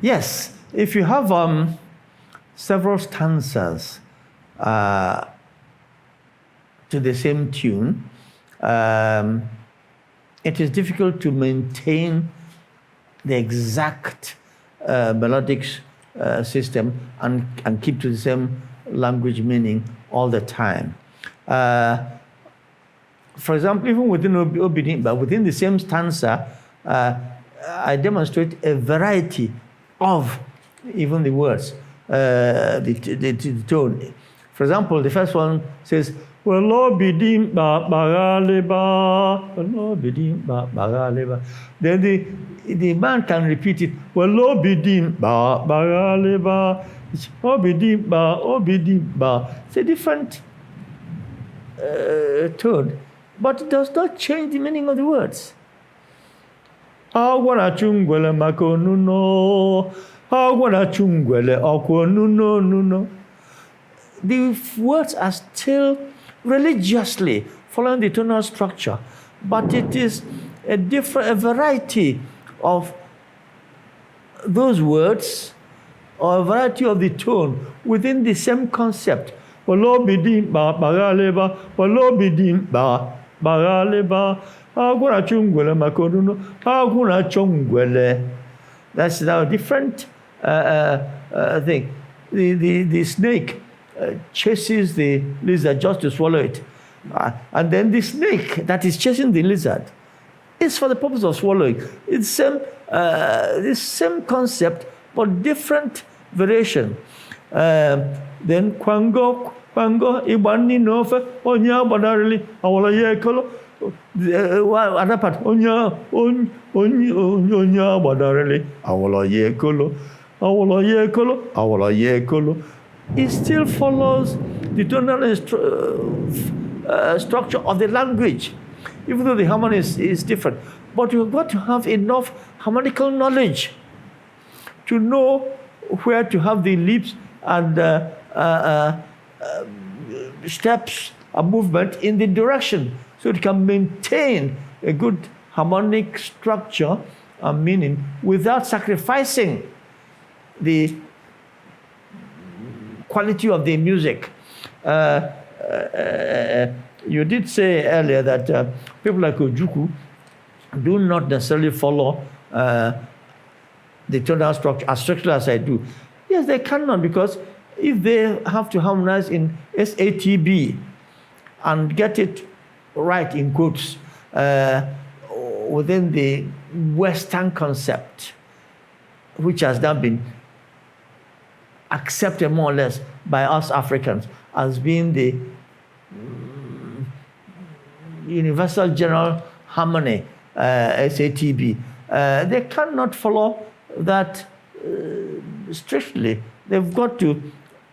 Yes, if you have several stanzas to the same tune, it is difficult to maintain the exact melodic system and keep to the same language meaning all the time. For example, even within Obidimba, within the same stanza, I demonstrate a variety of even the words, the tone. For example, the first one says, then the man can repeat it, it's a different tone, but it does not change the meaning of the words. The words are still religiously following the tonal structure, but it is a variety of those words or a variety of the tone within the same concept. That's now a different thing. The snake chases the lizard just to swallow it. And then the snake that is chasing the lizard is for the purpose of swallowing. It's the same concept, but different variation. Then kwango ibani nofe onya badarili awala yekolo other part onya badarili awala yekolo. It still follows the tonal structure of the language, even though the harmony is different. But you've got to have enough harmonical knowledge to know where to have the leaps and steps and movement in the direction, so it can maintain a good harmonic structure and meaning without sacrificing the quality of the music. You did say earlier that people like Ojukwu do not necessarily follow the tonal structure as structural as I do. Yes, they cannot, because if they have to harmonize in SATB and get it right in quotes within the Western concept, which has now been accepted more or less by us Africans as being the universal general harmony, SATB. They cannot follow that strictly. They've got to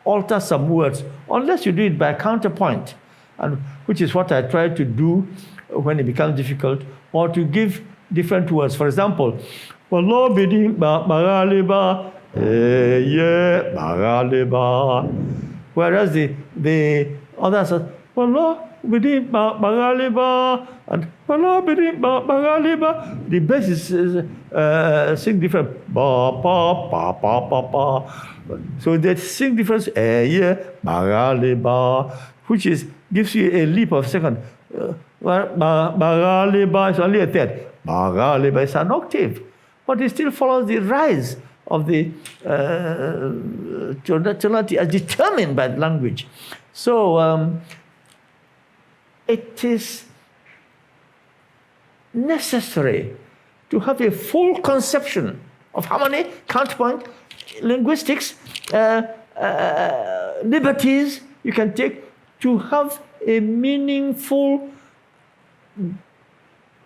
alter some words, unless you do it by counterpoint, and which is what I try to do when it becomes difficult, or to give different words. For example, whereas the others are and the bass is sing different, so they sing different, which gives you a leap of second. Is only a third. Is an octave, but it still follows the rise of the tonality as determined by the language. So it is necessary to have a full conception of harmony, counterpoint, linguistics, liberties you can take to have a meaningful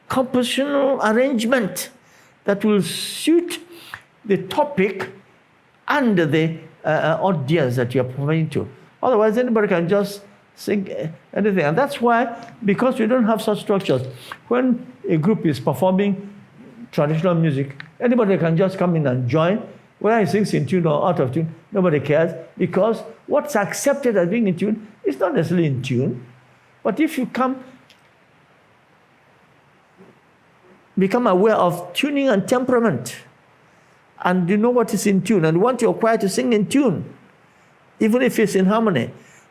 compositional arrangement that will suit the topic and the audience that you're providing to. Otherwise, anybody can just sing anything. And that's why, because we don't have such structures, when a group is performing traditional music, anybody can just come in and join. Whether he sings in tune or out of tune, nobody cares, because what's accepted as being in tune is not necessarily in tune. But if you become aware of tuning and temperament, and you know what is in tune, and you want your choir to sing in tune, even if it's in harmony,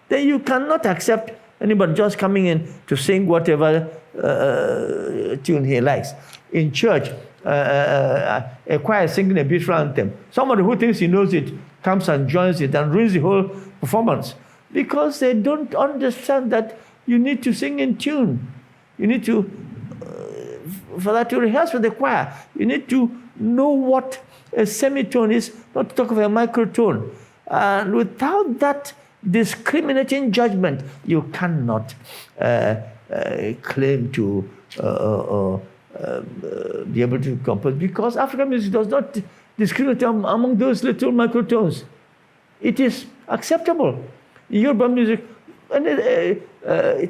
then you cannot accept anybody just coming in to sing whatever tune he likes. In church, a choir singing a beautiful anthem. Somebody who thinks he knows it comes and joins it and ruins the whole performance because they don't understand that you need to sing in tune. You need to, for that to rehearse with the choir, you need to know what a semitone is, not to talk of a microtone. And without that discriminating judgment, you cannot claim to be able to compose, because African music does not discriminate among those little microtones. It is acceptable. In Yoruba music,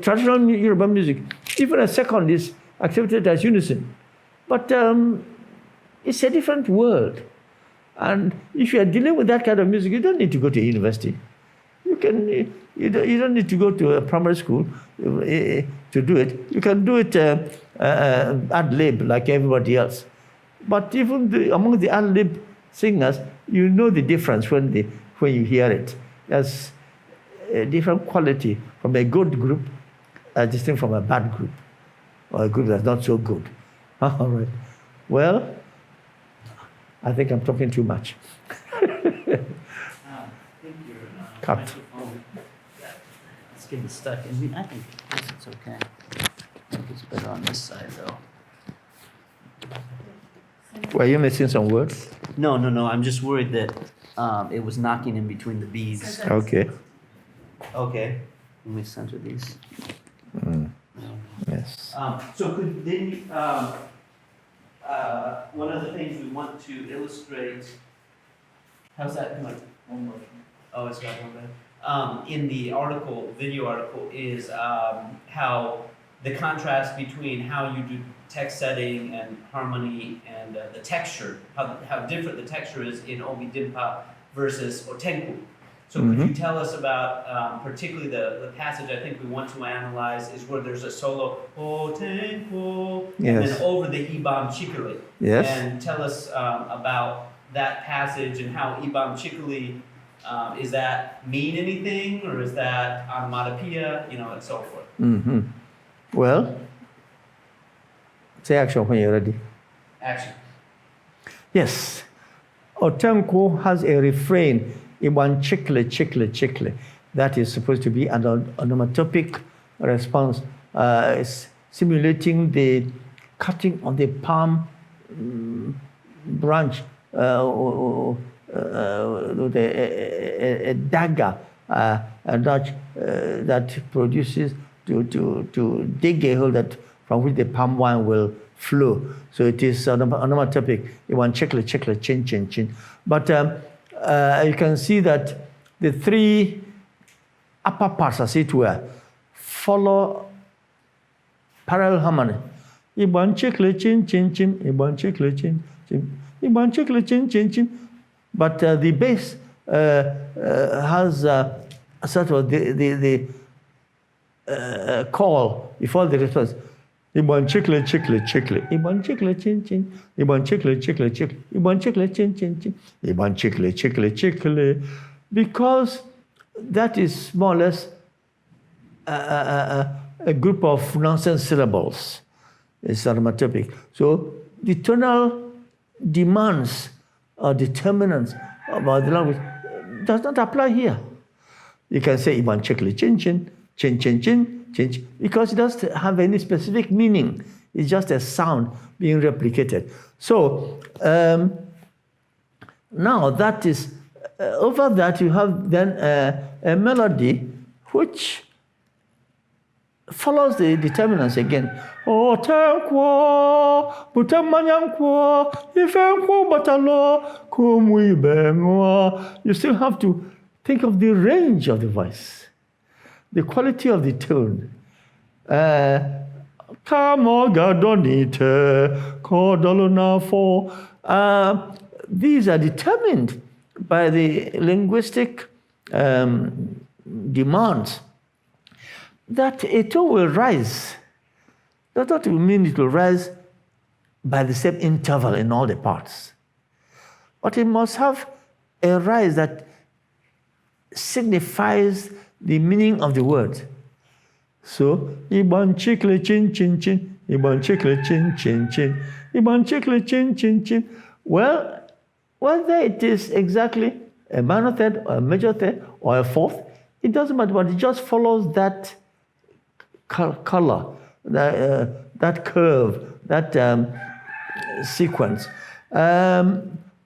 traditional Yoruba music, even a second is accepted as unison. But it's a different world. And if you are dealing with that kind of music, you don't need to go to university. You don't need to go to a primary school to do it. You can do it ad lib like everybody else. But even among the ad lib singers, you know the difference when you hear it. There's a different quality from a good group, distinct from a bad group, or a group that's not so good. All right. Well, I think I'm talking too much. Cut. It's getting stuck in me. I think it's okay. I think it's better on this side, though. Were you missing some words? No. I'm just worried that it was knocking in between the beads. Okay. Okay. Let me center these. Yes. So could then one of the things we want to illustrate. How's that doing? One more. Oh, it's got one better. In the article, video article, is how the contrast between how you do text setting and harmony and the texture, how different the texture is in Obi Dimpa versus Otenku. So could you tell us about particularly the passage I think we want to analyze is where there's a solo Otenku and then over the Ibam Chikuli. Yes. And tell us about that passage and how Ibam Chikuli, is that mean anything, or is that onomatopoeia, and so forth? Mm-hmm. Well, say action when you're ready. Action. Yes. Otenko has a refrain, Iban chikle, chikle, chikle. That is supposed to be an onomatopic response, simulating the cutting of the palm branch, with a dagger, that produces to dig a hole from which the palm wine will flow. So it is onomatopic. You want chikle, chikle, chin, chin, chin. But you can see that the three upper parts, as it were, follow parallel harmony. Iban chikle, chin, chin, chin. Iban chikle, chin, chin. Iban chikle, chin, chin, chin. But the bass has sort of the call before the response. Iban chikle, chikle, chikle. Iban chikle, chin, chin. Iban chikle, chikle, chikle. Iban chikle, chin, chin, chin. Iban chikle, chikle, chikle. Because that is more or less a group of nonsense syllables. It's onomatopic. So the tonal demands or determinants about the language does not apply here. You can say Iban chikle, chin, chin, chin, chin, chin, chin, chin, because it doesn't have any specific meaning. It's just a sound being replicated. So now that is, over that you have then a melody which follows the determinants again. Otenkwo, butemanyankwo, ifenkwo batalo, kumwibemwa. You still have to think of the range of the voice, the quality of the tone. These are determined by the linguistic demands that a tone will rise. That doesn't mean it will rise by the same interval in all the parts. but it must have a rise that signifies the meaning of the word. So, Iban chikle chin chin chin, Iban chikle chin chin chin, Iban chikle chin chin chin. Well, whether it is exactly a minor third, or a major third, or a fourth, it doesn't matter, but it just follows that color, that curve, that sequence.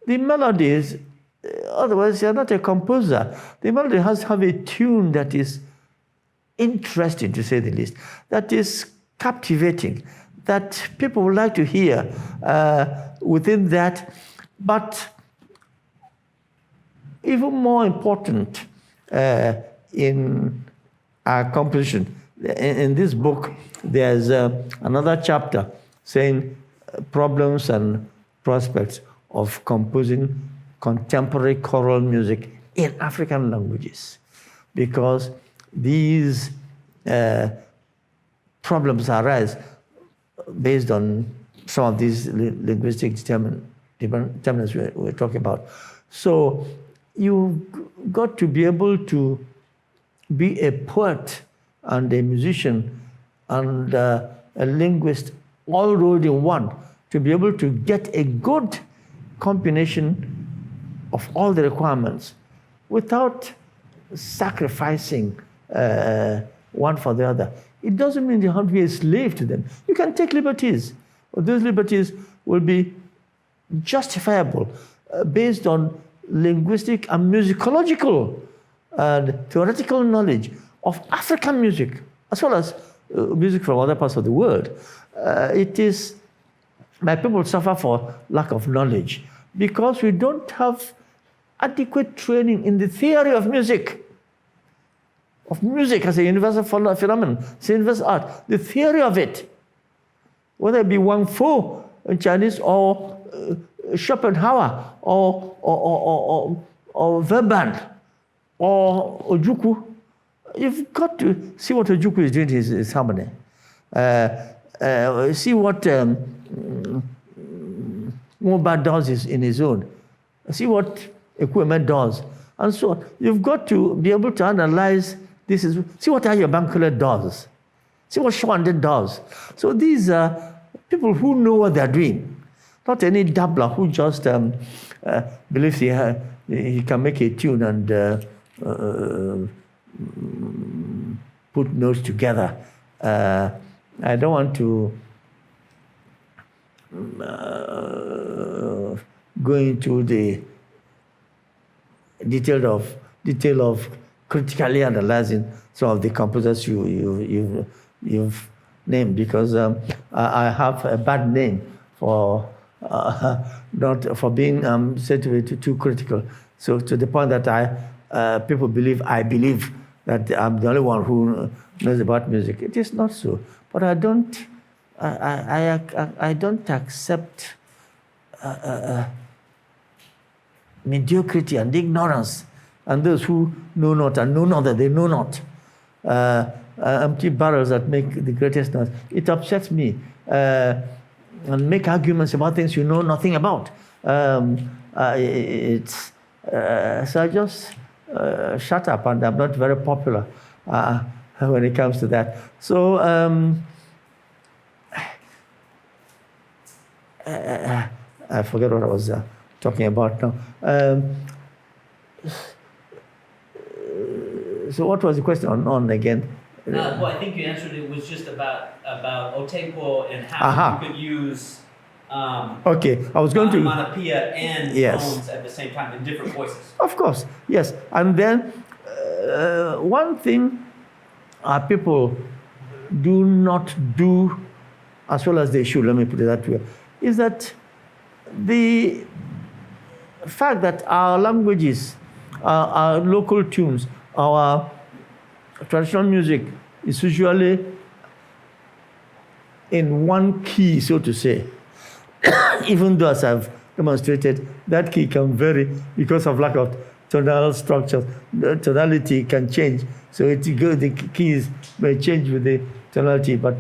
The melodies, otherwise you're not a composer. The melody has to have a tune that is interesting, to say the least, that is captivating, that people would like to hear within that. But even more important in our composition, in this book, there's another chapter saying problems and prospects of composing contemporary choral music in African languages, because these problems arise based on some of these linguistic determinants we're talking about. So you've got to be able to be a poet and a musician and a linguist all rolled in one, to be able to get a good combination of all the requirements without sacrificing one for the other. It doesn't mean you have to be a slave to them. You can take liberties, but those liberties will be justifiable based on linguistic and musicological and theoretical knowledge of African music, as well as music from other parts of the world. It is, my people suffer for lack of knowledge because we don't have adequate training in the theory of music as a universal phenomenon, it's a universal art, the theory of it, whether it be Wang Fu in Chinese or Schopenhauer or Verban or Ojukwu. You've got to see what Ojukwu is doing to his harmony. See what Moba does in his own. See what Ekwueme does, and so on. You've got to be able to analyze this. See what Ayo Bankole does. See what Shwande does. So these are people who know what they're doing, not any dabbler who just believes he can make a tune and put notes together. I don't want to go into the detail of critically analyzing some of the composers you've named, because I have a bad name for not for being said to be too critical. So to the point that people believe I believe that I'm the only one who knows about music. It is not so. But I don't accept mediocrity and ignorance, and those who know not and know not that they know not. Empty barrels that make the greatest noise. It upsets me. And make arguments about things you know nothing about. So I just shut up, and I'm not very popular when it comes to that. So I forget what I was talking about now. So what was the question on again? Well, I think you answered it. Was just about Otepo and how you could use okay, I was going to onomatopoeia and tones at the same time in different voices. Of course, yes. And then one thing our people do not do as well as they should, let me put it that way, is that the fact that our languages, our local tunes, our traditional music is usually in one key, so to say. Even though, as I've demonstrated, that key can vary because of lack of tonal structure. The tonality can change, so the keys may change with the tonality, but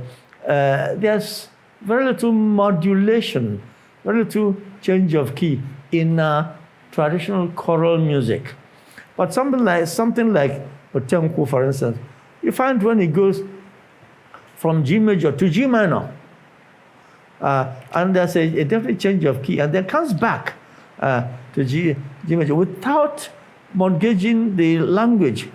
there's very little modulation, very little change of key in traditional choral music. But something like Otenku, for instance, you find when it goes from G major to G minor, and there's a definite change of key, and then comes back to G major without mortgaging the language.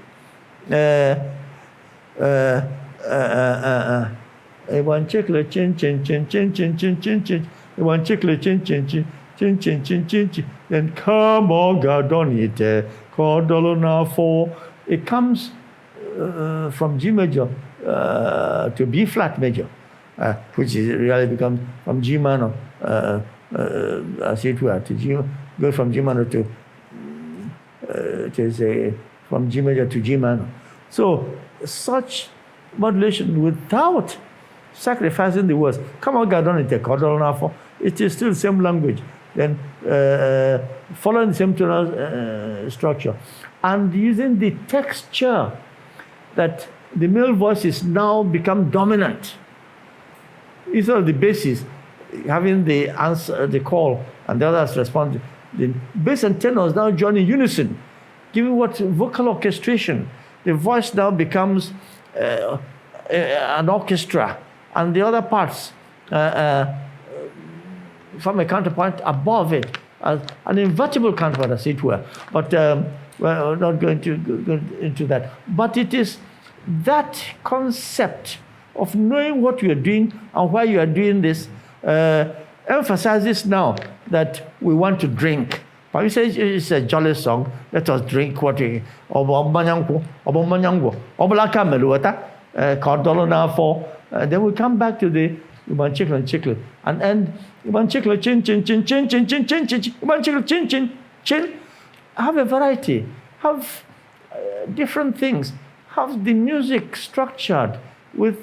One checkle chin chin chin chin chin chin chin chin. One checkle chin chin chin chin chin chin chin chin. Then come on, God on it. Cordolona 4. It comes from G major to B flat major, which is really becomes from G minor, as it were, to G. Go from G minor to say from G major to G minor. So such modulation without sacrificing the words. Come on, God, on it, for it is still the same language. Then following the same tonal structure and using the texture that the male voice is now become dominant. Instead of the basses having the answer, the call, and the others respond. The bass and tenors now join in unison, giving what vocal orchestration. The voice now becomes an orchestra, and the other parts from a counterpoint above it, as an invertible counterpoint, as it were. But we're not going to go into that. But it is that concept of knowing what you are doing and why you are doing this emphasizes now that we want to drink. But you say it's a jolly song, let us drink what we then we come back to the one chickle and chickle and end one chickle chin chin chin chin chin chin chin chin one chickle chin chin chin. Have a variety, have different things, have the music structured with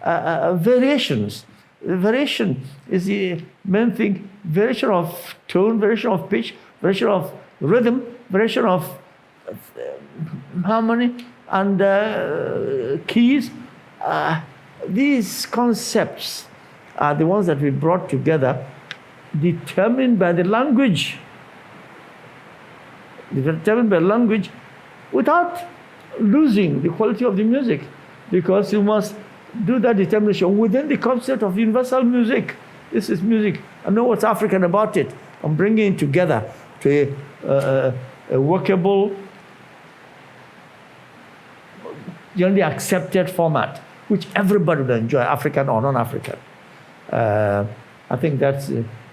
variations. Variation is the main thing. Variation of tone, variation of pitch, variation of rhythm, variation of harmony and keys. These concepts are the ones that we brought together, determined by the language. Determined by language without losing the quality of the music, because you must do that determination within the concept of universal music. This is music. I know what's African about it. I'm bringing it together to a workable, generally accepted format, which everybody will enjoy, African or non-African. I think that's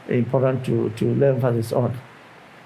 important to lay emphasis on.